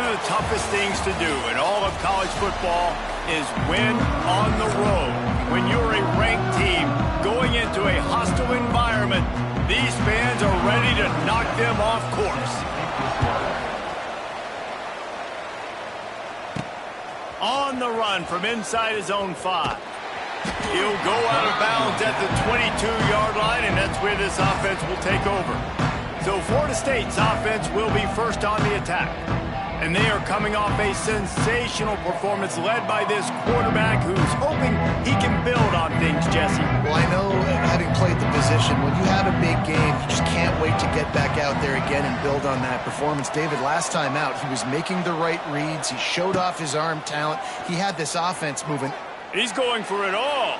of the toughest things to do in all of college football is win on the road. When you're a ranked team going into a hostile environment, these fans are ready to knock them off course. On the run from inside his own 5. He'll go out of bounds at the 22-yard line, and that's where this offense will take over. So Florida State's offense will be first on the attack. And they are coming off a sensational performance led by this quarterback who's hoping he can build on things, Jesse. Well, I know, having played the position, when you have a big game, you just can't wait to get back out there again and build on that performance. David, last time out, he was making the right reads. He showed off his arm talent. He had this offense moving. He's going for it all.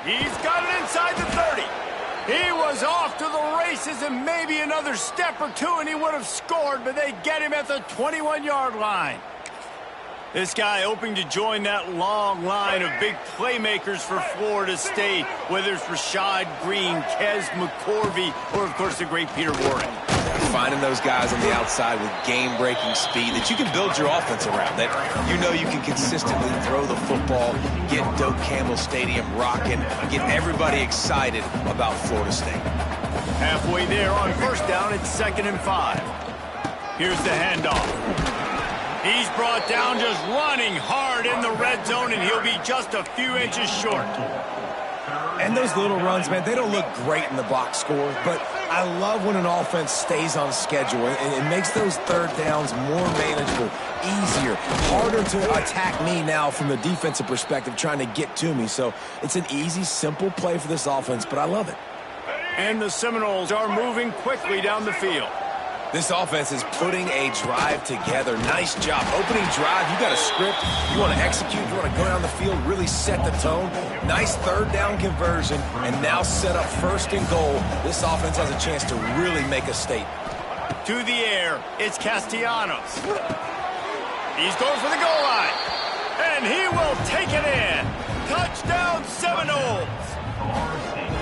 He's got it inside the 30. He was off to the races and maybe another step or two and he would have scored, but they get him at the 21-yard line. This guy hoping to join that long line of big playmakers for Florida State, whether it's Rashad Green, Kez McCorvey, or, of course, the great Peter Warren. Finding those guys on the outside with game-breaking speed that you can build your offense around, that you know you can consistently throw the football, get Doak Campbell Stadium rocking, get everybody excited about Florida State. Halfway there on first down, it's 2nd and 5. Here's the handoff. He's brought down just running hard in the red zone, and he'll be just a few inches short. And those little runs, man, they don't look great in the box score, but I love when an offense stays on schedule, and it makes those third downs more manageable, easier, harder to attack me now from the defensive perspective trying to get to me. So it's an easy, simple play for this offense, but I love it. And the Seminoles are moving quickly down the field. This offense is putting a drive together. Nice job. Opening drive, you got a script. You want to execute. You want to go down the field, really set the tone. Nice third down conversion, and now set up 1st and goal. This offense has a chance to really make a statement. To the air, it's Castellanos. He's going for the goal line, and he will take it in. Touchdown, Seminoles.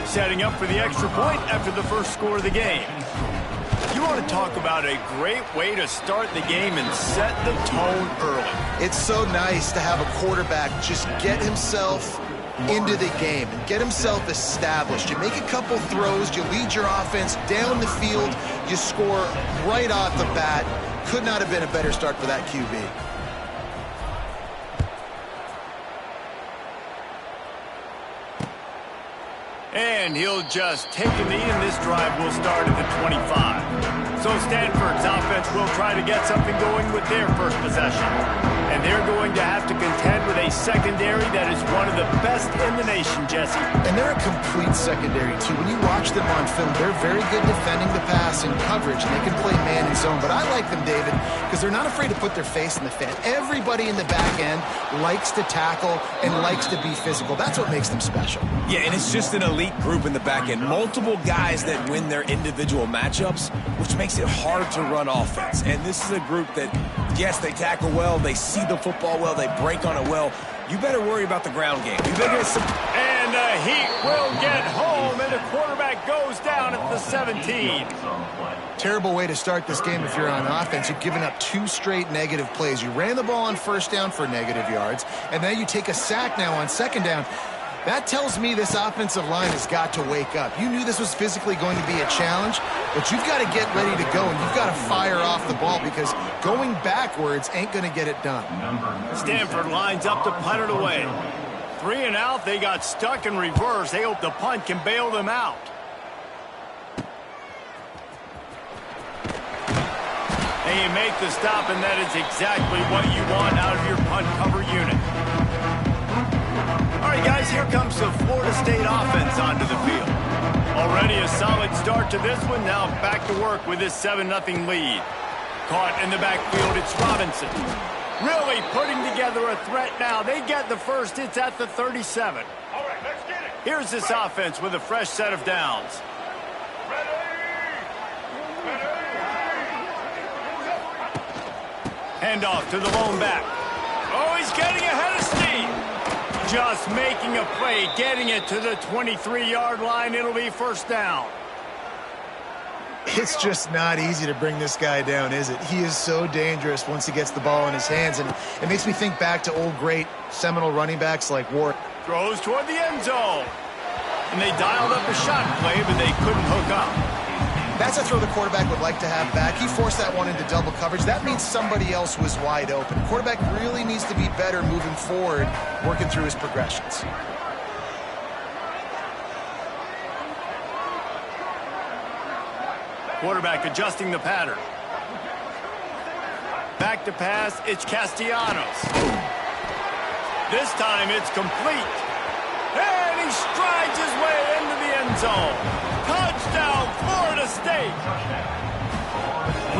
Setting up for the extra point after the first score of the game. You want to talk about a great way to start the game and set the tone early. It's so nice to have a quarterback just get himself into the game and get himself established. You make a couple throws, you lead your offense down the field, you score right off the bat. Could not have been a better start for that QB. And he'll just take a knee, and this drive will start at the 25. So Stanford's offense will try to get something going with their first possession. And they're going to have to contend with a secondary that is one of the best in the nation, Jesse. And they're a complete secondary, too. When you watch them on film, they're very good defending the pass and coverage, and they can play man and zone. But I like them, David, because they're not afraid to put their face in the fan. Everybody in the back end likes to tackle and likes to be physical. That's what makes them special. Yeah, and it's just an elite group in the back end. Multiple guys that win their individual matchups, which makes it hard to run offense. And this is a group that, yes, they tackle well, they see the football well, they break on it well. You better worry about the ground game. You better get some... And the Heat will get home, and the quarterback goes down at the 17. Terrible way to start this game if you're on offense. You've given up 2 straight negative plays. You ran the ball on first down for negative yards, and then you take a sack now on second down. That tells me this offensive line has got to wake up. You knew this was physically going to be a challenge, but you've got to get ready to go, and you've got to fire off the ball because going backwards ain't going to get it done. Stanford lines up to punt it away. 3 and out, they got stuck in reverse. They hope the punt can bail them out. And you make the stop, and that is exactly what you want out of your punt cover unit. All right, guys, here comes the Florida State offense onto the field. Already a solid start to this one. Now back to work with this 7-0 lead. Caught in the backfield, it's Robinson. Really putting together a threat now. They get the first. It's at the 37. All right, let's get it. Here's this offense with a fresh set of downs. Handoff to the lone back. Oh, he's getting ahead of steam. Just making a play, getting it to the 23-yard line. It'll be first down. It's just not easy to bring this guy down, is it? He is so dangerous once he gets the ball in his hands, and it makes me think back to old great seminal running backs like Ward. Throws toward the end zone. And they dialed up a shot play, but they couldn't hook up. That's a throw the quarterback would like to have back. He forced that one into double coverage. That means somebody else was wide open. Quarterback really needs to be better moving forward, working through his progressions. Quarterback adjusting the pattern. Back to pass, it's Castellanos. This time it's complete. And he strides his way into the end zone. Touchdown, Florida State.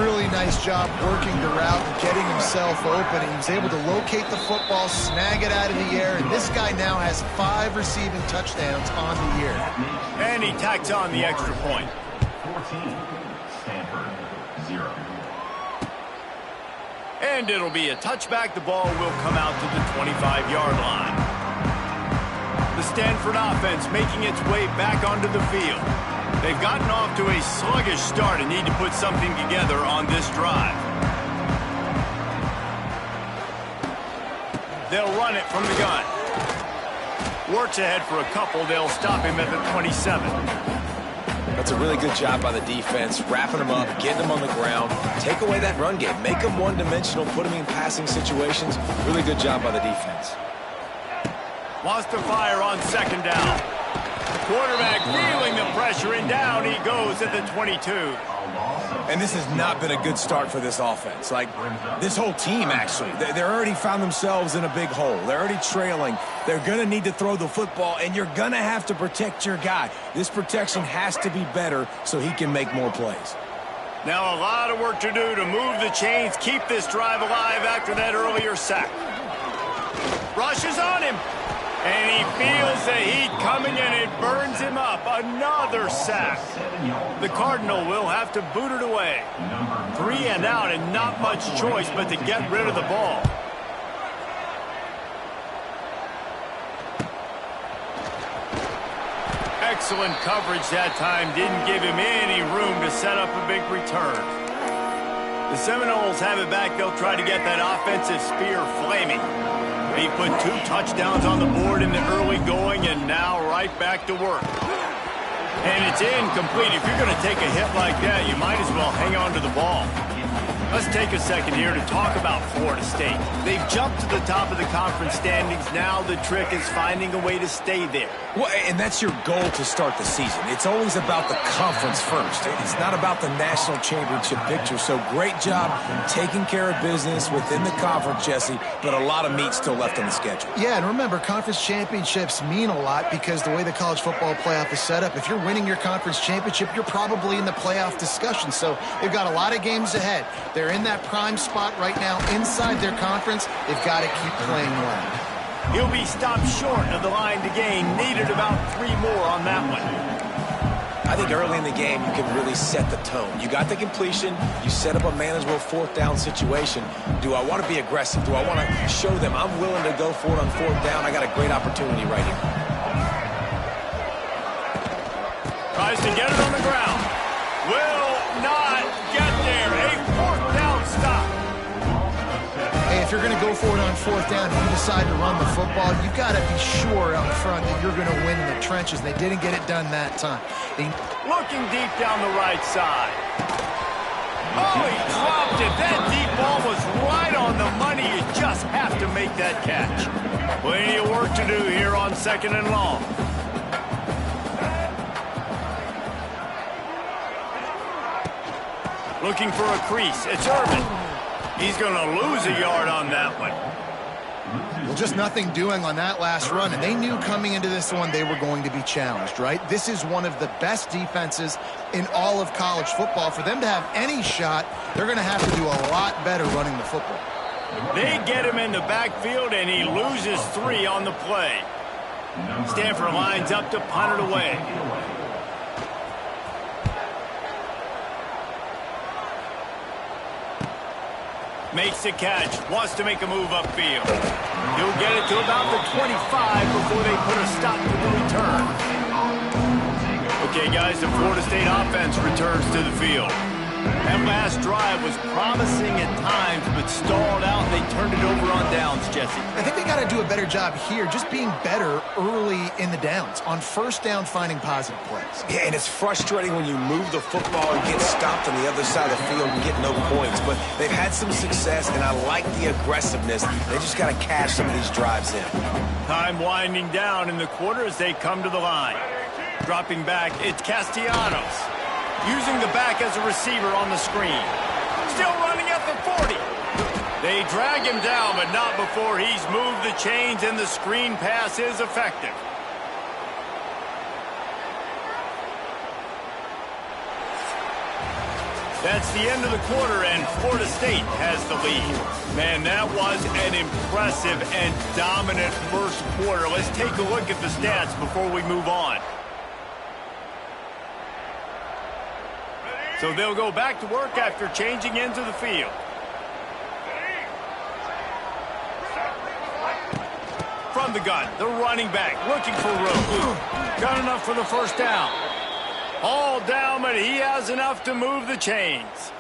Really nice job working the route and getting himself open. He was able to locate the football, snag it out of the air, and this guy now has 5 receiving touchdowns on the year. And he tacks on the extra point. 14, Stanford, 0. And it'll be a touchback. The ball will come out to the 25-yard line. The Stanford offense making its way back onto the field. They've gotten off to a sluggish start and need to put something together on this drive. They'll run it from the gun. Works ahead for a couple. They'll stop him at the 27. That's a really good job by the defense, wrapping them up, getting them on the ground, take away that run game, make them one-dimensional, put them in passing situations. Really good job by the defense. Wants to fire on second down. Quarterback feeling the pressure, and down he goes at the 22. And this has not been a good start for this offense. Like, this whole team, actually. They're already found themselves in a big hole. They're already trailing. They're going to need to throw the football, and you're going to have to protect your guy. This protection has to be better so he can make more plays. Now a lot of work to do to move the chains, keep this drive alive after that earlier sack. Rushes on him. And he feels the heat coming, and it burns him up. Another sack. The Cardinal will have to boot it away. 3 and out, and not much choice but to get rid of the ball. Excellent coverage that time. Didn't give him any room to set up a big return. The Seminoles have it back. They'll try to get that offensive spear flaming. He put 2 touchdowns on the board in the early going, and now right back to work. And it's incomplete. If you're going to take a hit like that, you might as well hang on to the ball. Let's take a second here to talk about Florida State. They've jumped to the top of the conference standings. Now the trick is finding a way to stay there. Well, and that's your goal to start the season. It's always about the conference first. It's not about the national championship picture. So great job taking care of business within the conference, Jesse, but a lot of meat still left on the schedule. Yeah, and remember, conference championships mean a lot because the way the college football playoff is set up, if you're winning your conference championship, you're probably in the playoff discussion. So they've got a lot of games ahead. They're in that prime spot right now inside their conference. They've got to keep playing well. He'll be stopped short of the line to gain. Needed about 3 more on that one. I think early in the game, you can really set the tone. You got the completion. You set up a manageable 4th down situation. Do I want to be aggressive? Do I want to show them I'm willing to go for it on 4th down? I got a great opportunity right here. Tries to get it on the ground. Will not get there. A 4th down stop. Hey, if you're going to go for it on 4th down and you decide to run the football, you've got to be sure up front that you're going to win in the trenches. They didn't get it done that time. Looking deep down the right side. Oh, he dropped it. That deep ball was right on the money. You just have to make that catch. Plenty of work to do here on 2nd and long. Looking for a crease. It's Urban. He's going to lose a yard on that one. Well, just nothing doing on that last run, and they knew coming into this one they were going to be challenged, right? This is one of the best defenses in all of college football. For them to have any shot, they're going to have to do a lot better running the football. They get him in the backfield, and he loses 3 on the play. Stanford lines up to punt it away. Makes the catch, wants to make a move upfield. He'll get it to about the 25 before they put a stop to the return. Okay, Okay, guys, the Florida State offense returns to the field. That last drive was promising at times, but stalled out, and they turned it over on downs, Jesse. I think they got to do a better job here, just being better early in the downs, on first down finding positive plays. Yeah, and it's frustrating when you move the football and get stopped on the other side of the field and get no points. But they've had some success, and I like the aggressiveness. They just got to cash some of these drives in. Time winding down in the quarter as they come to the line. Dropping back, it's Castellanos. Using the back as a receiver on the screen. Still running at the 40. They drag him down, but not before he's moved the chains, and the screen pass is effective. That's the end of the quarter, and Florida State has the lead. Man, that was an impressive and dominant first quarter. Let's take a look at the stats before we move on. So they'll go back to work after changing into the field. From the gun, the running back looking for room. Got enough for the first down. All down, but he has enough to move the chains.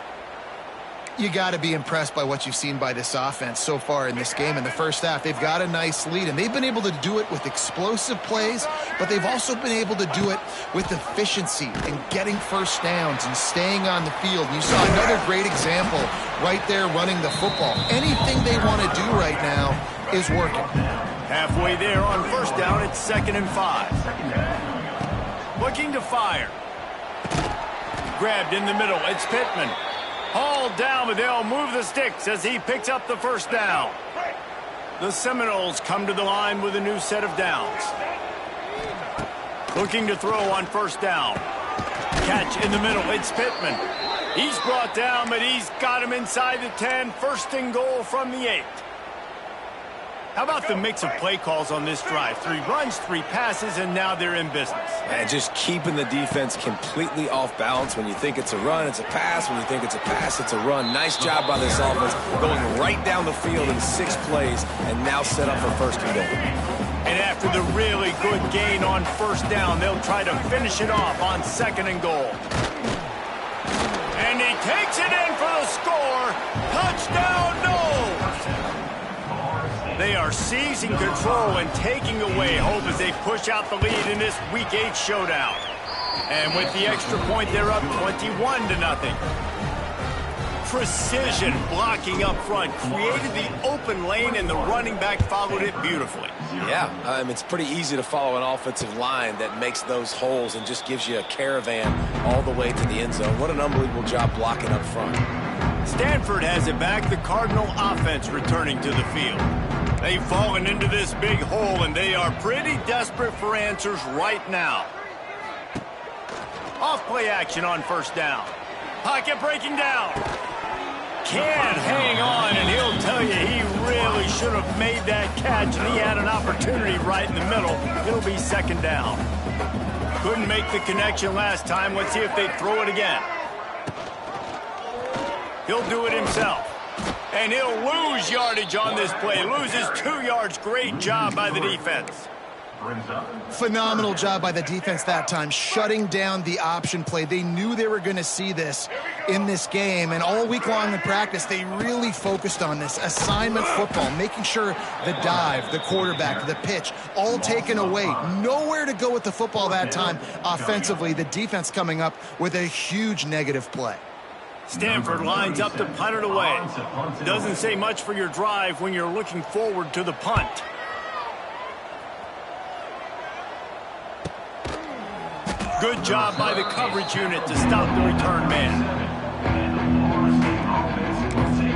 You got to be impressed by what you've seen by this offense so far in this game. In the first half, they've got a nice lead, and they've been able to do it with explosive plays, but they've also been able to do it with efficiency and getting first downs and staying on the field. You saw another great example right there running the football. Anything they want to do right now is working. Halfway there on first down, it's 2nd and 5. Looking to fire. Grabbed in the middle, it's Pittman. Hauled down, but they'll move the sticks as he picks up the first down. The Seminoles come to the line with a new set of downs. Looking to throw on first down. Catch in the middle, it's Pittman. He's brought down, but he's got him inside the 10. 1st and goal from the 8. How about the mix of play calls on this drive? 3 runs, 3 passes, and now they're in business. And just keeping the defense completely off balance. When you think it's a run, it's a pass. When you think it's a pass, it's a run. Nice job by this offense, going right down the field in 6 plays, and now set up for 1st and goal. And after the really good gain on first down, they'll try to finish it off on 2nd and goal. And he takes it in for the score. Touchdown, Noles! They are seizing control and taking away hope as they push out the lead in this Week 8 showdown. And with the extra point, they're up 21-0. Precision blocking up front created the open lane, and the running back followed it beautifully. Yeah, it's pretty easy to follow an offensive line that makes those holes and just gives you a caravan all the way to the end zone. What an unbelievable job blocking up front. Stanford has it back, the Cardinal offense returning to the field. They've fallen into this big hole, and they are pretty desperate for answers right now. Off-play action on first down. Pocket breaking down. Can't hang on, and he'll tell you he really should have made that catch, and he had an opportunity right in the middle. It'll be 2nd down. Couldn't make the connection last time. Let's see if they throw it again. He'll do it himself. And he'll lose yardage on this play. Loses 2 yards. Great job by the defense. Phenomenal job by the defense that time, shutting down the option play. They knew they were going to see this in this game, and all week long in practice, they really focused on this assignment football, making sure the dive, the quarterback, the pitch, all taken away. Nowhere to go with the football that time offensively. The defense coming up with a huge negative play. Stanford lines up to punt it away. Doesn't say much for your drive when you're looking forward to the punt. Good job by the coverage unit to stop the return man.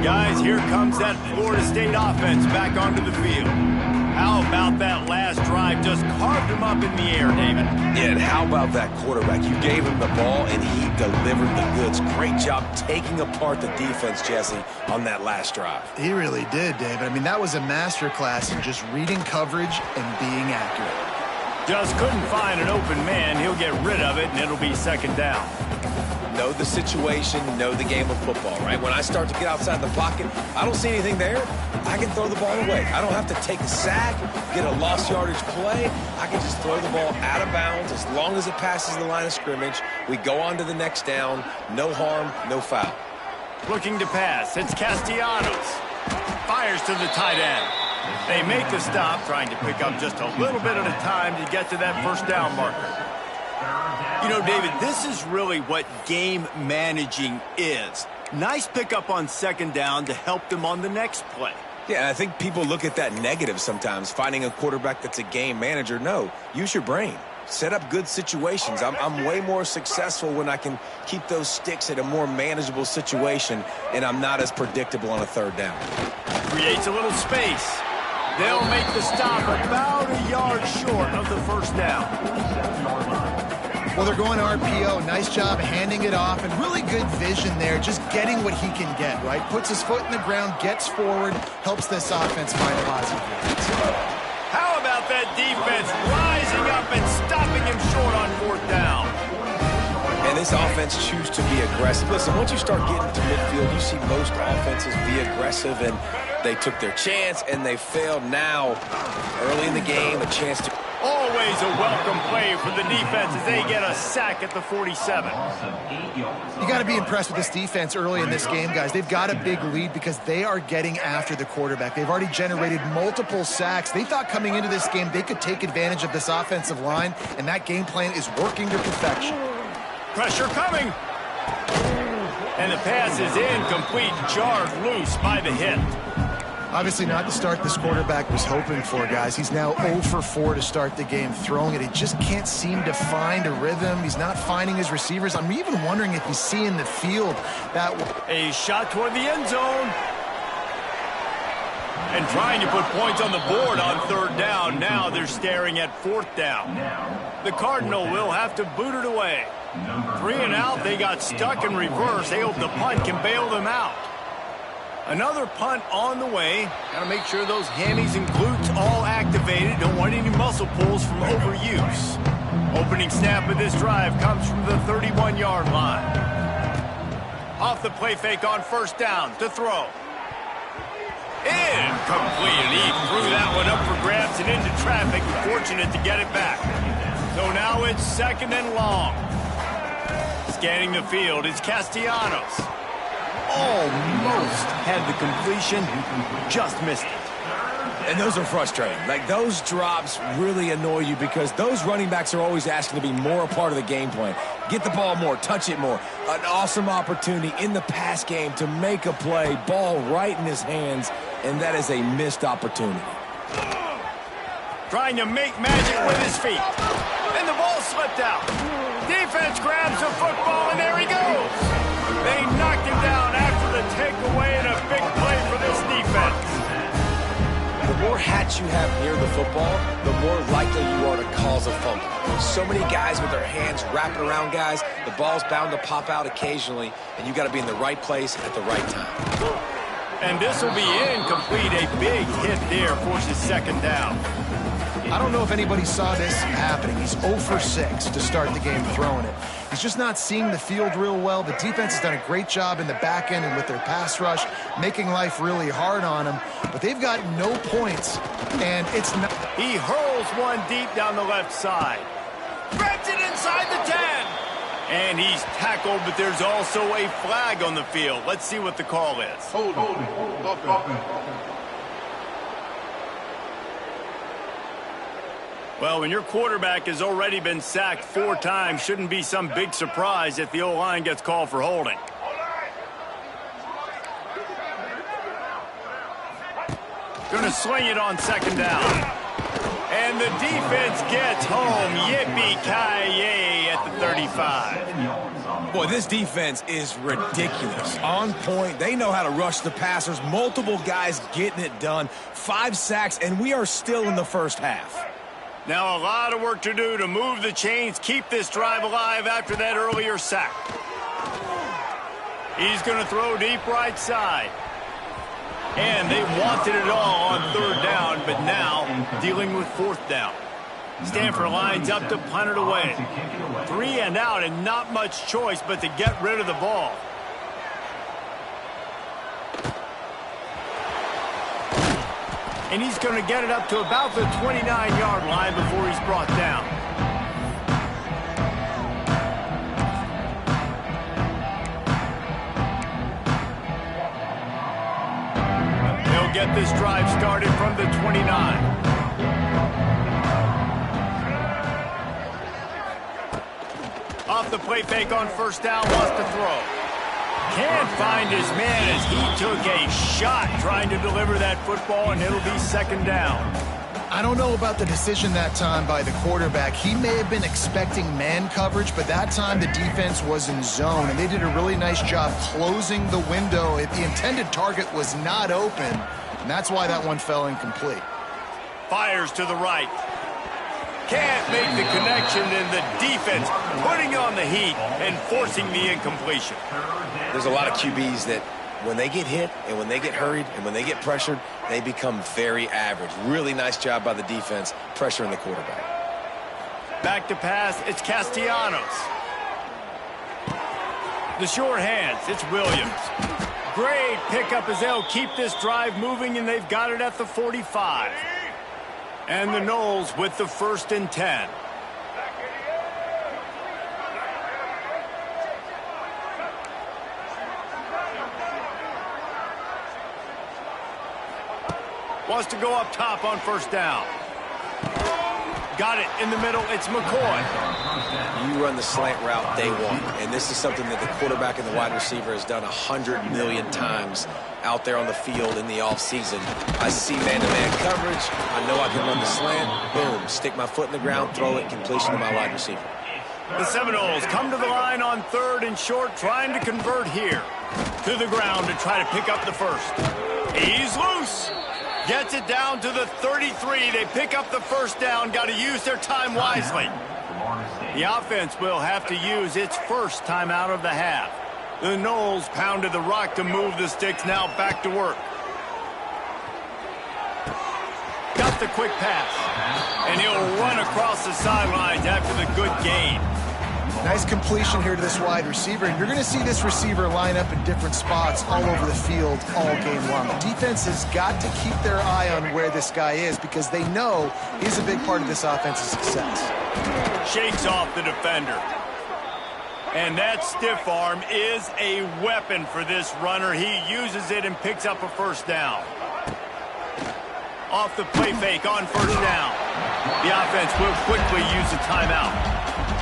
Guys, here comes that Florida State offense back onto the field. How about that last drive? Just carved him up in the air, David. Yeah, and how about that quarterback? You gave him the ball, and he delivered the goods. Great job taking apart the defense, Jesse, on that last drive. He really did, David. I mean, that was a masterclass in just reading coverage and being accurate. Just couldn't find an open man. He'll get rid of it, and it'll be 2nd down. know the situation, know the game of football, right? When I start to get outside the pocket, I don't see anything there, I can throw the ball away. I don't have to take a sack, get a lost yardage play. I can just throw the ball out of bounds as long as it passes the line of scrimmage. We go on to the next down. No harm, no foul. Looking to pass. It's Castellanos. Fires to the tight end. They make the stop, trying to pick up just a little bit at a time to get to that first down marker. You know, David, this is really what game managing is. Nice pickup on second down to help them on the next play. Yeah, I think people look at that negative sometimes, finding a quarterback that's a game manager. No, use your brain. Set up good situations. I'm way more successful when I can keep those sticks at a more manageable situation, and I'm not as predictable on a third down. Creates a little space. They'll make the stop about a yard short of the first down. Well, they're going RPO. Nice job handing it off, and really good vision there, just getting what he can get, right? Puts his foot in the ground, gets forward, helps this offense find positive yards. How about that defense rising up and stopping him short on fourth down? And this offense chooses to be aggressive. Listen, once you start getting to midfield, you see most offenses be aggressive, and they took their chance, and they failed. Now, early in the game, a chance to... Always a welcome play for the defense as they get a sack at the 47. You got to be impressed with this defense early in this game, guys. They've got a big lead because they are getting after the quarterback. They've already generated multiple sacks. They thought coming into this game they could take advantage of this offensive line, and that game plan is working to perfection. Pressure coming. And the pass is incomplete, jarred loose by the hit. Obviously not the start this quarterback was hoping for, guys. He's now 0 for 4 to start the game throwing it. He just can't seem to find a rhythm. He's not finding his receivers. I'm even wondering if he's seeing the field that way. A shot toward the end zone. And trying to put points on the board on third down. Now they're staring at fourth down. The Cardinal will have to boot it away. 3 and out. They got stuck in reverse. They hope the punt can bail them out. Another punt on the way. Got to make sure those hammies and glutes all activated. Don't want any muscle pulls from overuse. Opening snap of this drive comes from the 31-yard line. Off the play fake on first down to throw. Incomplete. And he threw that one up for grabs and into traffic. Fortunate to get it back. So now it's second and long. Scanning the field is Castellanos. Almost had the completion, just missed it. And those are frustrating. Like, those drops really annoy you because those running backs are always asking to be more a part of the game plan. Get the ball more, touch it more. An awesome opportunity in the pass game to make a play, ball right in his hands, and that is a missed opportunity. Trying to make magic with his feet. And the ball slipped out. Defense grabs the football, and there he goes. They knocked him down after the takeaway, and a big play for this defense. The more hats you have near the football, the more likely you are to cause a fumble. So many guys with their hands wrapping around guys, the ball's bound to pop out occasionally, and you got to be in the right place at the right time. And this will be incomplete. A big hit there forces second down. I don't know if anybody saw this happening. He's 0 for 6 to start the game throwing it. He's just not seeing the field real well. The defense has done a great job in the back end and with their pass rush, making life really hard on him. But they've got no points, and it's not. He hurls one deep down the left side. Grabs it inside the 10. And he's tackled, but there's also a flag on the field. Let's see what the call is. Hold. Well, when your quarterback has already been sacked 4 times, shouldn't be some big surprise if the O-line gets called for holding. Going to sling it on second down. And the defense gets home. Yippee-ki-yay at the 35. Boy, this defense is ridiculous. On point. They know how to rush the passers. Multiple guys getting it done. 5 sacks, and we are still in the first half. Now a lot of work to do to move the chains, keep this drive alive after that earlier sack. He's going to throw deep right side. And they wanted it all on third down, but now dealing with fourth down. Stanford lines up to punt it away. 3 and out and not much choice but to get rid of the ball. And he's going to get it up to about the 29-yard line before he's brought down. He'll get this drive started from the 29. Off the play fake on first down, wants to throw. Can't find his man as he took a shot trying to deliver that football, and it'll be second down. I don't know about the decision that time by the quarterback. He may have been expecting man coverage, but that time the defense was in zone, and they did a really nice job closing the window. The intended target was not open, and that's why that one fell incomplete. Fires to the right. Can't make the connection, and the defense putting on the heat and forcing the incompletion. There's a lot of QBs that when they get hit and when they get hurried and when they get pressured, they become very average. Really nice job by the defense pressuring the quarterback. Back to pass, it's Castellanos. The short hands, it's Williams. Great pickup as they'll keep this drive moving, and they've got it at the 45. And the Noles with the 1st and 10. Wants to go up top on first down. Got it in the middle. It's McCoy. You run the slant route day one, and this is something that the quarterback and the wide receiver has done 100 million times out there on the field in the offseason. I see man-to-man coverage. I know I can run the slant. Boom. Stick my foot in the ground, throw it, completion to my wide receiver. The Seminoles come to the line on 3rd and short, trying to convert here. To the ground to try to pick up the first. He's loose. Gets it down to the 33. They pick up the first down. Got to use their time wisely. The offense will have to use its first timeout of the half. The Noles pounded the rock to move the sticks. Now back to work. Got the quick pass. And he'll run across the sidelines after the good gain. Nice completion here to this wide receiver, and you're going to see this receiver line up in different spots all over the field all game long. The defense has got to keep their eye on where this guy is because they know he's a big part of this offense's success. Shakes off the defender. And that stiff arm is a weapon for this runner. He uses it and picks up a first down. Off the play fake on first down. The offense will quickly use a timeout.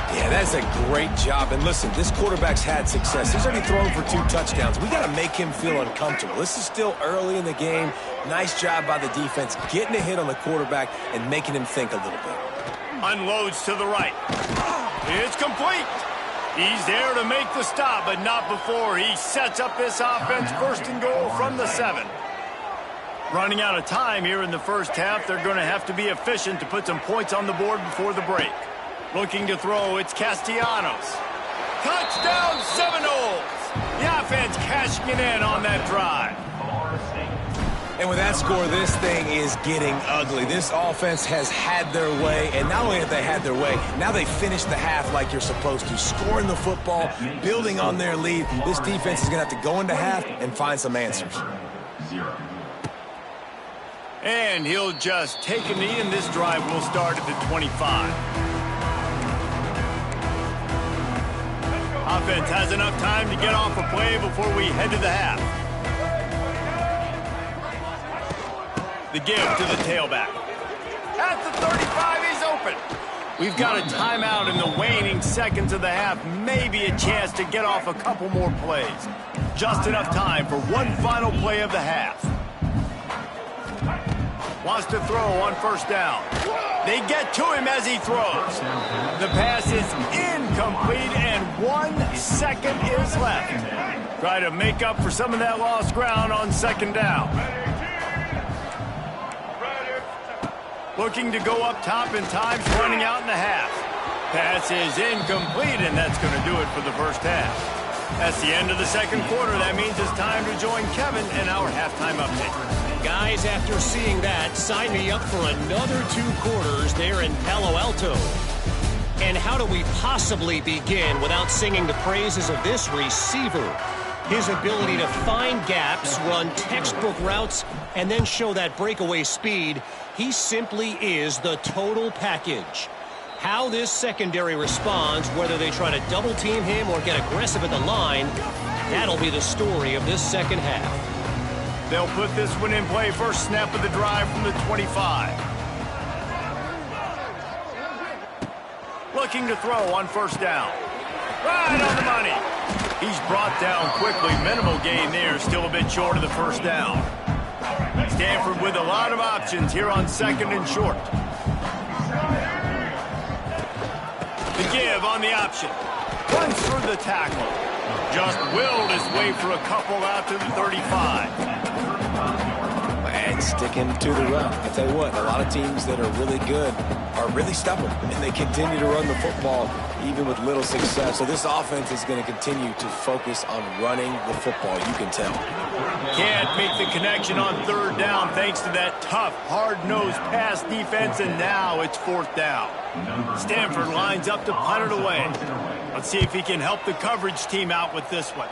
Yeah, that's a great job. And listen, this quarterback's had success. He's already thrown for 2 touchdowns. We got to make him feel uncomfortable. This is still early in the game. Nice job by the defense, getting a hit on the quarterback and making him think a little bit. Unloads to the right. It's complete. He's there to make the stop, but not before he sets up this offense 1st and goal from the 7. Running out of time here in the first half. They're going to have to be efficient to put some points on the board before the break. Looking to throw, it's Castellanos. Touchdown Seminoles! The offense cashing it in on that drive. And with that score, this thing is getting ugly. This offense has had their way, and not only have they had their way, now they finished the half like you're supposed to, scoring the football, building on their lead. This defense is going to have to go into half and find some answers. And he'll just take a knee, and this drive will start at the 25. Offense has enough time to get off a play before we head to the half. The give to the tailback. At the 35, he's open. We've got a timeout in the waning seconds of the half. Maybe a chance to get off a couple more plays. Just enough time for one final play of the half. Wants to throw on first down. They get to him as he throws. The pass is incomplete, and 1 second is left. Try to make up for some of that lost ground on second down. Looking to go up top, and time's running out in the half. Pass is incomplete, and that's going to do it for the first half. That's the end of the second quarter. That means it's time to join Kevin in our halftime update. Guys, after seeing that, sign me up for another 2 quarters there in Palo Alto. And how do we possibly begin without singing the praises of this receiver? His ability to find gaps, run textbook routes, and then show that breakaway speed. He simply is the total package. How this secondary responds, whether they try to double team him or get aggressive at the line, that'll be the story of this second half. They'll put this one in play. First snap of the drive from the 25. Looking to throw on first down. Right on the money. He's brought down quickly. Minimal gain there. Still a bit short of the first down. Stanford with a lot of options here on second and short. The give on the option. Runs through the tackle. Just willed his way for a couple out to the 35. And sticking to the run. I tell you what, a lot of teams that are really good are really stubborn, and they continue to run the football even with little success. So this offense is going to continue to focus on running the football, you can tell. Can't make the connection on third down thanks to that tough, hard-nosed pass defense, and now it's fourth down. Stanford lines up to punt it away. Let's see if he can help the coverage team out with this one.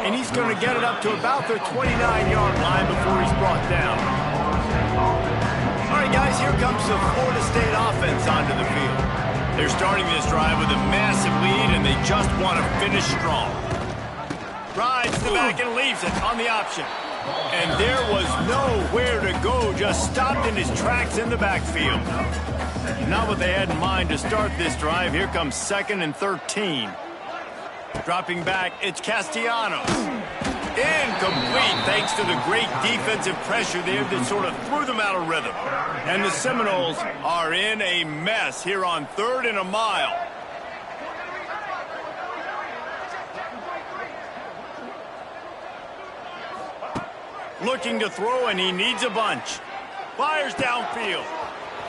And he's going to get it up to about the 29-yard line before he's brought down. All right, guys, here comes the Florida State offense onto the field. They're starting this drive with a massive lead, and they just want to finish strong. Rides the back and leaves it on the option. And there was nowhere to go, just stopped in his tracks in the backfield. Not what they had in mind to start this drive. Here comes 2nd and 13. Dropping back, it's Castellanos. Incomplete thanks to the great defensive pressure there that sort of threw them out of rhythm. And the Seminoles are in a mess here on 3rd and a mile. Looking to throw, and he needs a bunch. Fires downfield.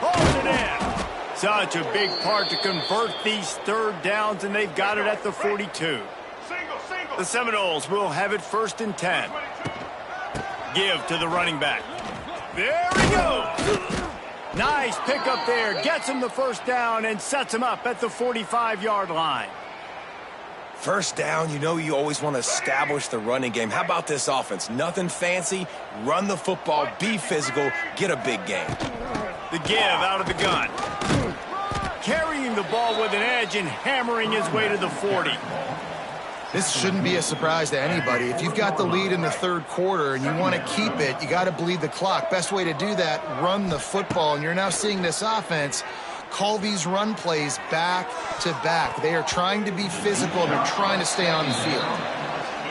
Holds it in. Such a big part to convert these third downs, and they've got it at the 42. The Seminoles will have it 1st and 10. Give to the running back. There he goes. Nice pickup there. Gets him the first down and sets him up at the 45-yard line. First down, you know you always want to establish the running game. How about this offense? Nothing fancy. Run the football, be physical, get a big gain. The give out of the gun. Carrying the ball with an edge and hammering his way to the 40. This shouldn't be a surprise to anybody. If you've got the lead in the third quarter and you want to keep it, you got to bleed the clock. Best way to do that, run the football. And you're now seeing this offense call these run plays back to back. They are trying to be physical, and they're trying to stay on the field.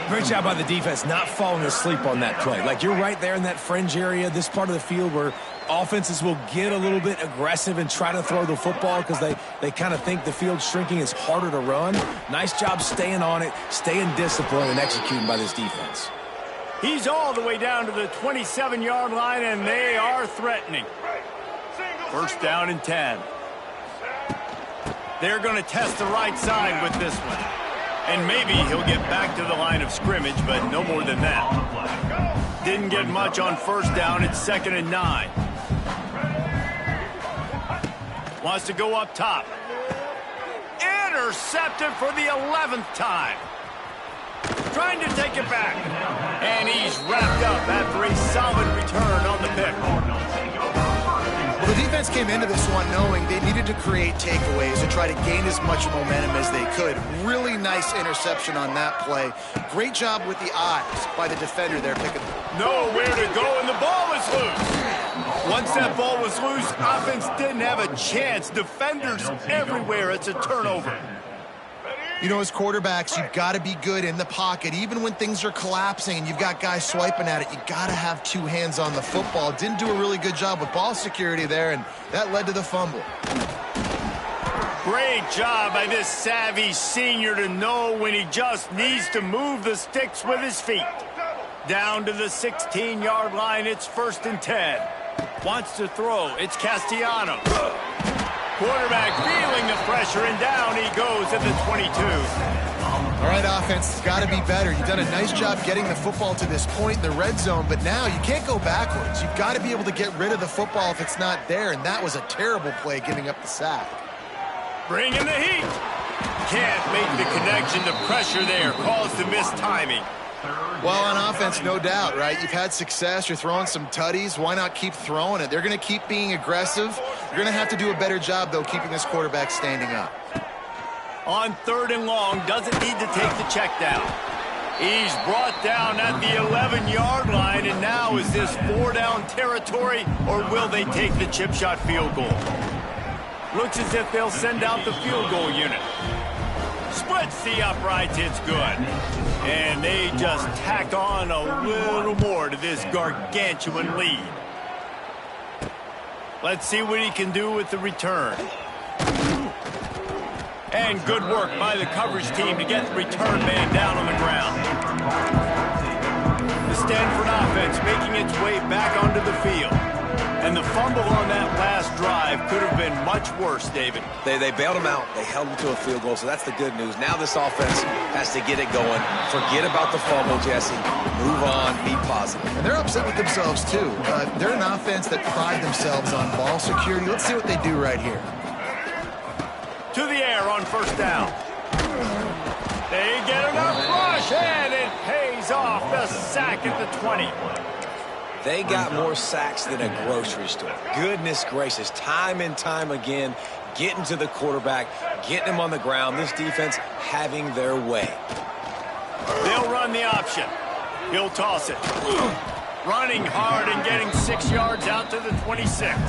Great job by the defense not falling asleep on that play. Like, you're right there in that fringe area, this part of the field where offenses will get a little bit aggressive and try to throw the football because they kind of think the field's shrinking. It's harder to run. Nice job staying on it, staying disciplined, and executing by this defense. He's all the way down to the 27-yard line, and they are threatening. 1st down and 10. They're going to test the right side with this one. And maybe he'll get back to the line of scrimmage, but no more than that. Didn't get much on 1st down. It's 2nd and 9. Wants to go up top. Intercepted for the 11th time. Trying to take it back. And he's wrapped up after a solid return on the pick. Well, the defense came into this one knowing they needed to create takeaways and try to gain as much momentum as they could. Really nice interception on that play. Great job with the eyes by the defender there picking. Nowhere to go, and the ball is loose. Once that ball was loose, offense didn't have a chance. Defenders everywhere. It's a turnover. You know, as quarterbacks, you've got to be good in the pocket. Even when things are collapsing and you've got guys swiping at it, you got to have 2 hands on the football. Didn't do a really good job with ball security there, and that led to the fumble. Great job by this savvy senior to know when he just needs to move the sticks with his feet. Down to the 16-yard line, it's 1st and 10. Wants to throw, it's Castellanos. Quarterback feeling the pressure, and down he goes at the 22. All right, offense, it's got to be better. You've done a nice job getting the football to this point in the red zone, but now you can't go backwards. You've got to be able to get rid of the football if it's not there, and that was a terrible play giving up the sack. Bring in the heat. Can't make the connection. The pressure there caused the missed timing. Well, on offense, no doubt, right? You've had success. You're throwing some tutties. Why not keep throwing it? They're going to keep being aggressive. You're going to have to do a better job, though, keeping this quarterback standing up. On 3rd and long, doesn't need to take the check down. He's brought down at the 11-yard line, and now is this 4-down territory, or will they take the chip shot field goal? Looks as if they'll send out the field goal unit. Splits the uprights, it's good. And they just tack on a little more to this gargantuan lead. Let's see what he can do with the return. And good work by the coverage team to get the return man down on the ground. The Stanford offense making its way back onto the field. And the fumble on that last drive could have been much worse, David. They bailed him out. They held him to a field goal, so that's the good news. Now this offense has to get it going. Forget about the fumble, Jesse. Move on. Be positive. And they're upset with themselves, too. They're an offense that pride themselves on ball security. Let's see what they do right here. To the air on 1st down. They get enough rush, and it pays off. The sack at the 20. They got more sacks than a grocery store. Goodness gracious, time and time again, getting to the quarterback, getting him on the ground. This defense having their way. They'll run the option. He'll toss it. Running hard and getting 6 yards out to the 26.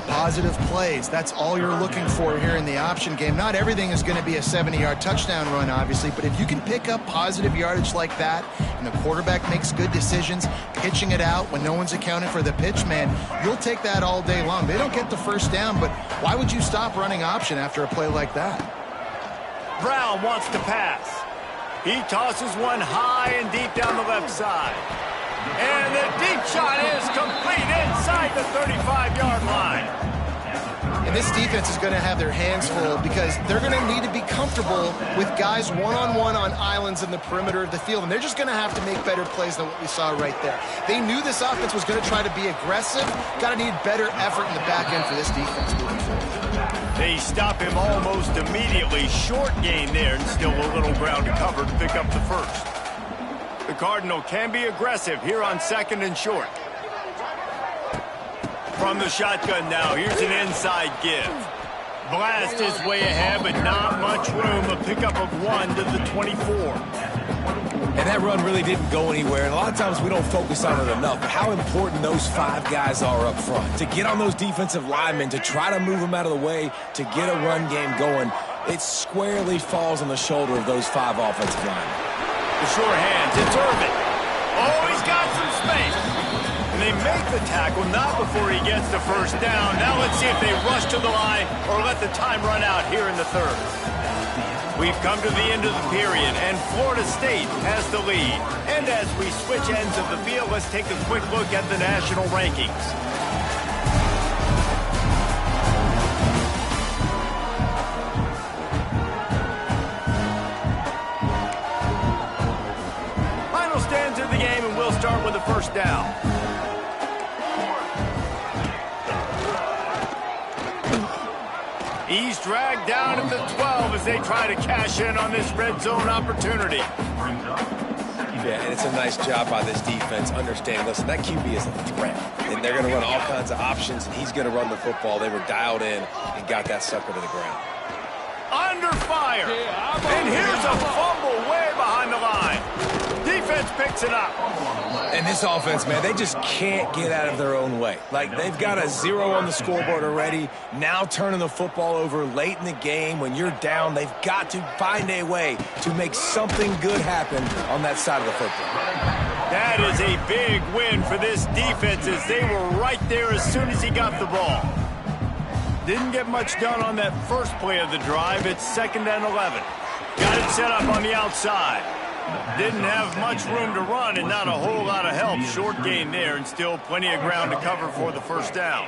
Positive plays. That's all you're looking for here in the option game. Not everything is going to be a 70-yard touchdown run, obviously, but if you can pick up positive yardage like that and the quarterback makes good decisions, pitching it out when no one's accounting for the pitch, man, you'll take that all day long. They don't get the 1st down, but why would you stop running option after a play like that? Brown wants to pass. He tosses one high and deep down the left side. And the deep shot is complete inside the 35-yard line. And this defense is going to have their hands full because they're going to need to be comfortable with guys one-on-one on islands in the perimeter of the field. And they're just going to have to make better plays than what we saw right there. They knew this offense was going to try to be aggressive. Got to need better effort in the back end for this defense moving forward. They stop him almost immediately. Short gain there and still a little ground to cover to pick up the 1st. The Cardinal can be aggressive here on 2nd and short. From the shotgun now, here's an inside give. Blast his way ahead, but not much room. A pickup of 1 to the 24. And that run really didn't go anywhere. And a lot of times we don't focus on it enough. But how important those 5 guys are up front. To get on those defensive linemen, to try to move them out of the way, to get a run game going, it squarely falls on the shoulder of those 5 offensive linemen. The sure hands, it's Irvin. Oh, he's got some space. And they make the tackle, not before he gets the 1st down. Now let's see if they rush to the line or let the time run out here in the 3rd. We've come to the end of the period, and Florida State has the lead. And as we switch ends of the field, let's take a quick look at the national rankings. Stands in the game, and we'll start with the 1st down. He's dragged down at the 12 as they try to cash in on this red zone opportunity. Yeah, and it's a nice job by this defense understanding, listen, that QB is a threat. And they're going to run all kinds of options, and he's going to run the football. They were dialed in and got that sucker to the ground. Under fire. And here's a fumble way behind the line. Defense picks it up. And this offense, man, they just can't get out of their own way. Like, they've got a 0 on the scoreboard already. Now turning the football over late in the game when you're down, they've got to find a way to make something good happen on that side of the football. That is a big win for this defense as they were right there as soon as he got the ball. Didn't get much done on that first play of the drive. It's 2nd and 11. Got it set up on the outside. Didn't have much room to run and not a whole lot of help. Short gain there and still plenty of ground to cover for the 1st down.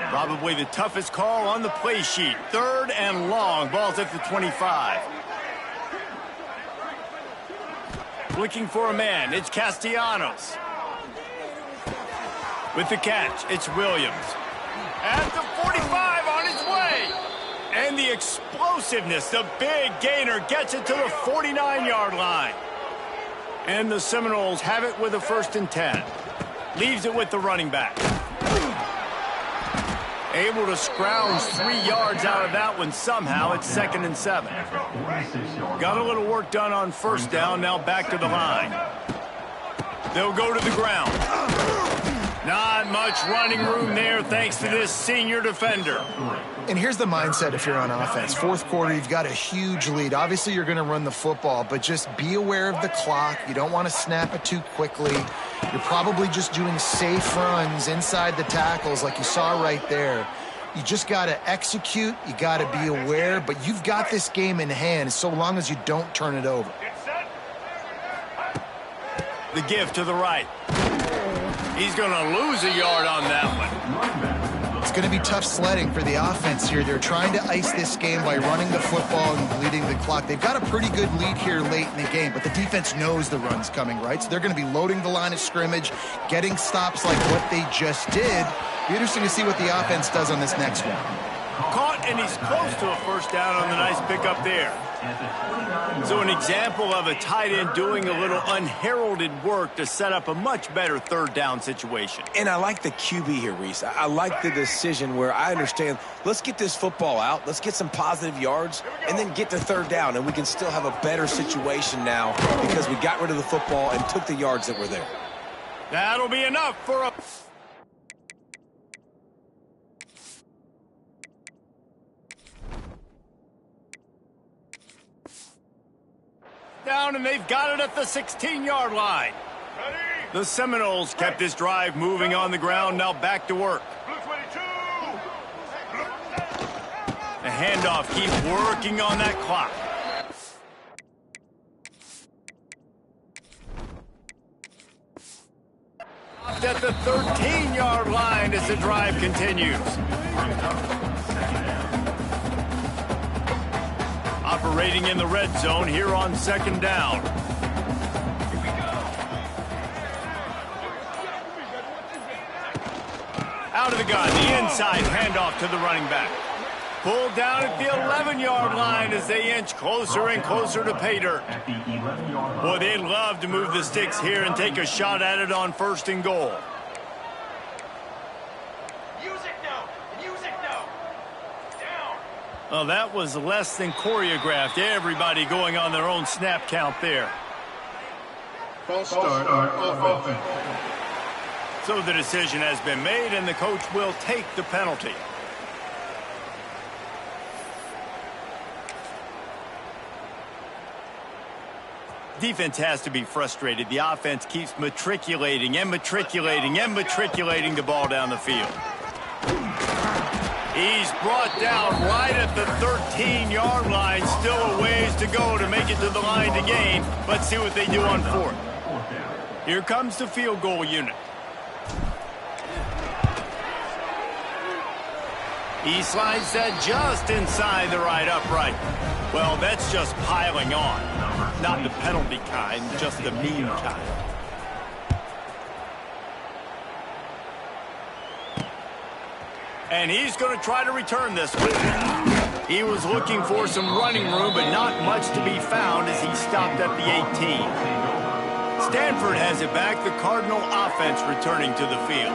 Probably the toughest call on the play sheet. 3rd and long. Ball's at the 25. Looking for a man, it's Castellanos. With the catch, it's Williams. At the 45 on his way. And the explosiveness, the big gainer gets it to the 49-yard line. And the Seminoles have it with a 1st and 10. Leaves it with the running back. Able to scrounge 3 yards out of that one somehow. It's 2nd and 7. Got a little work done on 1st down. Now back to the line. They'll go to the ground. Not much running room there thanks to this senior defender. And here's the mindset if you're on offense. 4th quarter, you've got a huge lead. Obviously, you're going to run the football, but just be aware of the clock. You don't want to snap it too quickly. You're probably just doing safe runs inside the tackles like you saw right there. You just got to execute. You got to be aware, but you've got this game in hand so long as you don't turn it over. The give to the right. He's going to lose a yard on that one. It's going to be tough sledding for the offense here. They're trying to ice this game by running the football and bleeding the clock. They've got a pretty good lead here late in the game, but the defense knows the run's coming, right? So they're going to be loading the line of scrimmage, getting stops like what they just did. Be interesting to see what the offense does on this next one. Caught, and he's close to a 1st down on the nice pickup there. So an example of a tight end doing a little unheralded work to set up a much better 3rd down situation. And I like the QB here, Reese. I like the decision where I understand, let's get this football out, let's get some positive yards, and then get to 3rd down, and we can still have a better situation now because we got rid of the football and took the yards that were there. That'll be enough for a... down, and they've got it at the 16-yard line. The Seminoles kept this drive moving on the ground. Now back to work. The handoff keeps working on that clock. At the 13-yard line as the drive continues. Operating in the red zone here on 2nd down. Out of the gun, the inside handoff to the running back. Pulled down at the 11-yard line as they inch closer and closer to pay dirt. Boy, they'd love to move the sticks here and take a shot at it on 1st and goal. Well, that was less than choreographed. Everybody going on their own snap count there. False start off offense. So the decision has been made, and the coach will take the penalty. Defense has to be frustrated. The offense keeps matriculating and matriculating and matriculating the ball down the field. He's brought down right at the 13-yard line. Still a ways to go to make it to the line to gain. Let's see what they do on 4th. Here comes the field goal unit. He slides that just inside the right upright. Well, that's just piling on. Not the penalty kind, just the mean kind. And he's going to try to return this one. He was looking for some running room, but not much to be found as he stopped at the 18. Stanford has it back, the Cardinal offense returning to the field.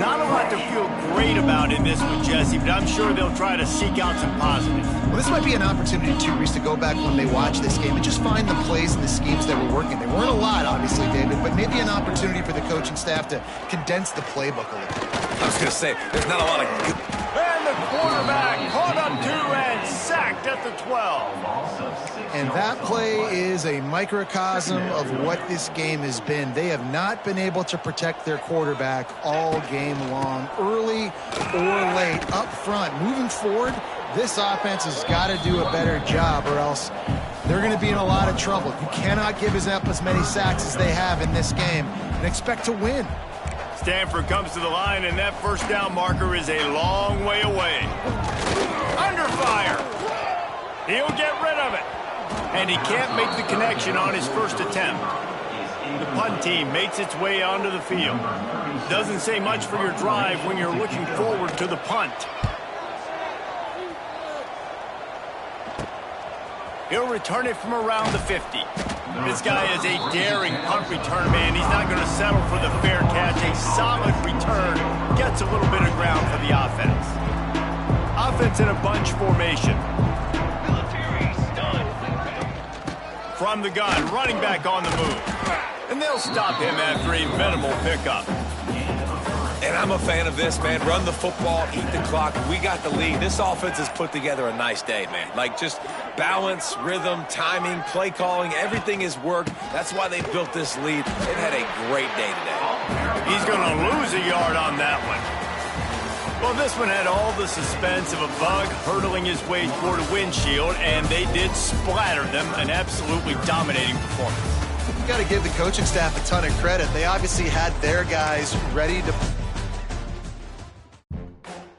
Not a lot to feel great about in this one, Jesse, but I'm sure they'll try to seek out some positives. Well, this might be an opportunity, too, Reese, to go back when they watch this game and just find the plays and the schemes that were working. There weren't a lot, obviously, David, but maybe an opportunity for the coaching staff to condense the playbook a little bit. I was going to say, there's not a lot of good... And the quarterback caught up to and sacked at the 12. And that play is a microcosm of what this game has been. They have not been able to protect their quarterback all game long, early or late, up front. Moving forward, this offense has got to do a better job or else they're going to be in a lot of trouble. You cannot give up as many sacks as they have in this game and expect to win. Stanford comes to the line, and that 1st down marker is a long way away. Under fire. He'll get rid of it. and he can't make the connection on his first attempt. The punt team makes its way onto the field. Doesn't say much for your drive when you're looking forward to the punt. He'll return it from around the 50. This guy is a daring punt return man. He's not going to settle for the fair catch. A solid return gets a little bit of ground for the offense. Offense in a bunch formation. From the gun, running back on the move. And they'll stop him after a minimal pickup. And I'm a fan of this, man. Run the football, eat the clock. We got the lead. This offense has put together a nice day, man. Like, just balance, rhythm, timing, play calling, everything has worked. That's why they built this lead. They've had a great day today. He's going to lose a yard on that one. Well, this one had all the suspense of a bug hurtling his way toward a windshield, and they did splatter them. An absolutely dominating performance. Got to give the coaching staff a ton of credit. They obviously had their guys ready to